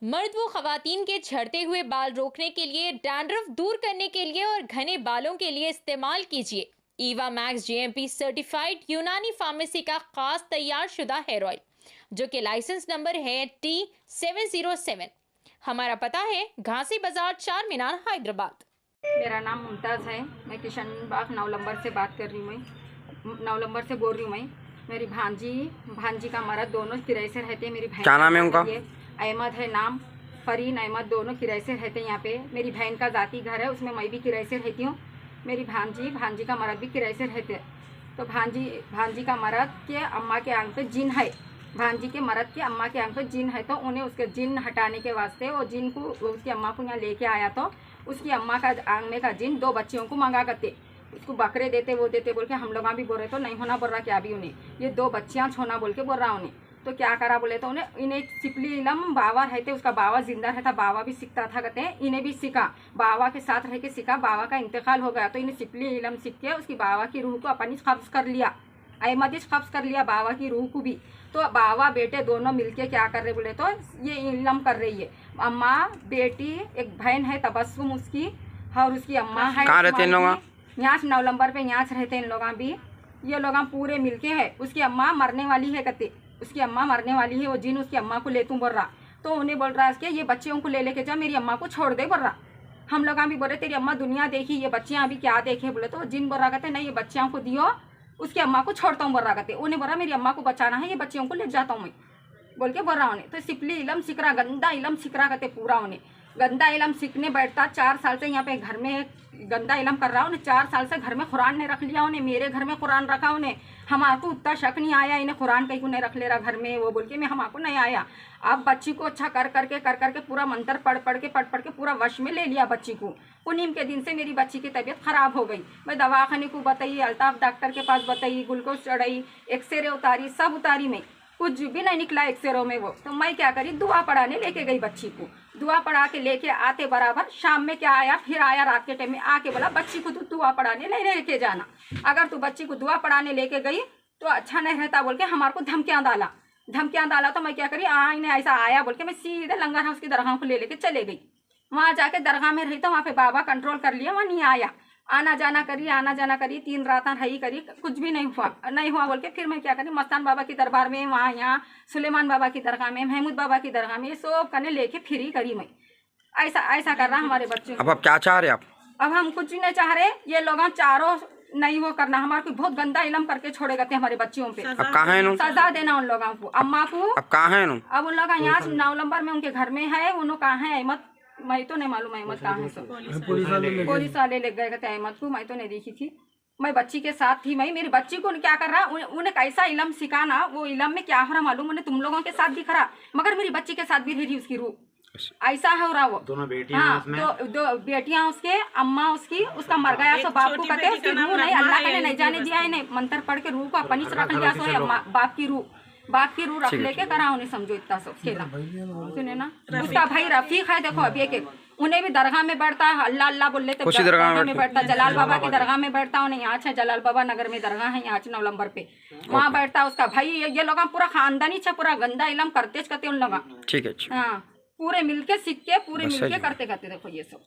मर्द व खवातीन के झड़ते हुए बाल रोकने के लिए, डैंड्रफ दूर करने के लिए और घने बालों के लिए इस्तेमाल कीजिए ईवा मैक्स जीएमपी सर्टिफाइड यूनानी फार्मेसी का खास तैयार शुदा हेयर ऑयल, जो कि लाइसेंस नंबर है T707। हमारा पता है घासी बाजार, चार मीनार, हैदराबाद। मेरा नाम मुमताज़ है। मैं किशन बाग 9 नंबर से बात कर रही हूँ। मैं 9 नंबर से बोल रही हूँ। मैं मेरी भांजी का मर्द दोनों किराए से रहते हैं। मेरी बहन, क्या नाम है उनका? अहमद है नाम, फरीन अहमद, दोनों किराए से रहते हैं यहाँ पे। मेरी बहन का ज़ाती घर है, उसमें मैं भी किराए से रहती हूँ। मेरी भांजी का मर्द भी किराए से रहते हैं। तो भांजी का मर्द के अम्मा के आंख पे जिन है, भांजी के मर्द के अम्मा के आंख पे जिन है। तो उन्हें उसके जिन हटाने के वास्ते वो जिन को उसकी अम्मा को यहाँ लेके आया। तो उसकी अम्मा का आंख में का जिन 2 बच्चियों को मंगा करते, उसको बकरे देते, वो देते बोल के हम लोग भी बोल रहे। तो नहीं होना बोल रहा क्या भी उन्हें, ये 2 बच्चियाँ छोना बोल के बोल रहा उन्हें। तो क्या करा बोले तो इन्हें सिपली इलम बाबा रहते, उसका बाबा जिंदा रहता, बाबा भी सीखता था कहते हैं। इन्हें भी सीखा, बाबा के साथ रह के सीखा। बाबा का इंतकाल हो गया तो इन्हें सिपली इलम सीख के उसकी बाबा की रूह को अपनी कब्ज कर लिया, अहमदिश कब्ज कर लिया बाबा की रूह को भी। तो बाबा बेटे दोनों मिलके क्या कर रहे बोले तो ये इलम कर रही है। अम्मा बेटी, एक बहन है तबस्सुम उसकी, और उसकी अम्मा है। कहाँ रहते हैं इन लोग? यहाँ 9 नंबर पे यहाँ रहते हैं इन लोग भी। ये लोग पूरे मिलके है। उसकी अम्मा मरने वाली है कहते, उसकी अम्मा मरने वाली है। वो जिन उसकी अम्मा को ले तू बोल रहा। तो उन्हें बोल रहा है कि ये बच्चियों को ले लेके जा, मेरी अम्मा को छोड़ दे बोल रहा। हम लोग भी बोल रहे तेरी अम्मा दुनिया देखी, ये बच्चियाँ अभी क्या देखे बोले। तो जिन बोल रहा कहते नहीं, ये बच्चियों को दियो, उसकी अम्मा को छोड़ता हूँ बोल रहा कहते। उन्हें बोल रहा मेरी अम्मा को बचाना है, ये बच्चियों को ले जाता हूँ मैं बोल के बोल रहा उन्हें। तो सिपली इलम सीख रहा, गंदा इलम सीख रहा कहते पूरा। उन्हें गंदा इलम सीखने बैठता। 4 साल से यहाँ पे घर में गंदा इलम कर रहा। उन्हें 4 साल से घर में कुरान ने रख लिया। उन्हें मेरे घर में कुरान रखा। उन्हें हमारे को उतना शक नहीं आया इन्हें कुरान कहीं को नहीं रख ले रहा घर में, वो बोल के मैं हमारे को नहीं आया। अब बच्ची को अच्छा कर करके पूरा मंत्र पढ़ पढ़ के पूरा वश में ले लिया बच्ची को। पुनीम के दिन से मेरी बच्ची की तबीयत खराब हो गई। मैं दवाखाने को बताई, अल्ताफ डॉक्टर के पास बताई, ग्लूकोज चढ़ाई, एक्सरे उतारी, सब उतारी, मैं कुछ भी नहीं निकला एक्सरे में वो। तो मैं क्या करी, दुआ पढ़ाने लेके गई बच्ची को। दुआ पढ़ा के लेके आते बराबर शाम में क्या आया, फिर आया रात के टाइम में आके बोला बच्ची को तू दुआ पढ़ाने नहीं लेके जाना, अगर तू बच्ची को दुआ पढ़ाने लेके गई तो अच्छा नहीं रहता बोल के हमारे को धमकियाँ डाला। तो मैं क्या करी, इन्हें ऐसा आया बोल के मैं सीधे लंगर हाउस की दरगाह को ले लेके चले गई। वहाँ जाके दरगाह में रही तो वहाँ पे बाबा कंट्रोल कर लिया, वहाँ नहीं आया। आना जाना करी 3 रात रही करी, कुछ भी नहीं हुआ बोल के फिर मैं क्या करी, मस्तान बाबा की दरबार में, वहाँ यहाँ सुलेमान बाबा की दरगाह में, महमूद बाबा की दरगाह में, ये सब करने लेके फिरी करी मैं। ऐसा कर रहा हमारे बच्चे। अब आप क्या चाह रहे हैं? आप अब हम कुछ भी नहीं चाह रहे, ये लोग चारों नहीं वो करना, हमारे को बहुत गंदा इलम करके छोड़े गए हमारे बच्चियों पे। अब कहाँ है? सजा देना उन लोगों को, अम्मा को। अब कहाँ है? अब उन लोग यहाँ 9 नंबर में उनके घर में है। उन्हों कहाँ है अहमद, मैं तो नहीं मालूम अहमद कहाँ है। सब पुलिस वाले ले गए थे अहमद को, मैं तो नहीं देखी थी। मैं बच्ची के साथ थी। मैं मेरी बच्ची को क्या कर रहा, उन्हें कैसा इलम सिखाना, वो इलम में क्या हो रहा मालूम उन्हें तुम लोगों के साथ दिख रहा, मगर मेरी बच्ची के साथ भी रही उसकी रूह। ऐसा हो रहा वो। दोनों बेटियां हाँ, उसमें। दो बेटियां उसके, अम्मा उसकी, उसका मर गया सो बाप को कहते उसकी रूह नहीं, अल्लाह ने नहीं जाने दिया इन्हें, मंत्र पढ़ के रूह को अपनी से रख लिया। सो बाप की रूह रख लेके करा उन्हें, समझो इतना सब खेला। सुने ना, उसका भाई रफीक है, देखो अभी एक उन्हें भी दरगाह में बैठता है, अल्लाह अल्लाह बोल लेते, दरगाह में बैठता, जलाल बाबा की दरगाह में बैठता। उन्हें यहाँ है जलाल बाबा नगर में दरगाह है, यहाँ 9 नंबर पे, वहाँ बैठता उसका भाई। ये लोग पूरा खानदानी छे, पूरा गंदा इलम करते उन लोग। ठीक है। हाँ, पूरे मिलके सीख के, पूरे मिलके करते देखो ये सब।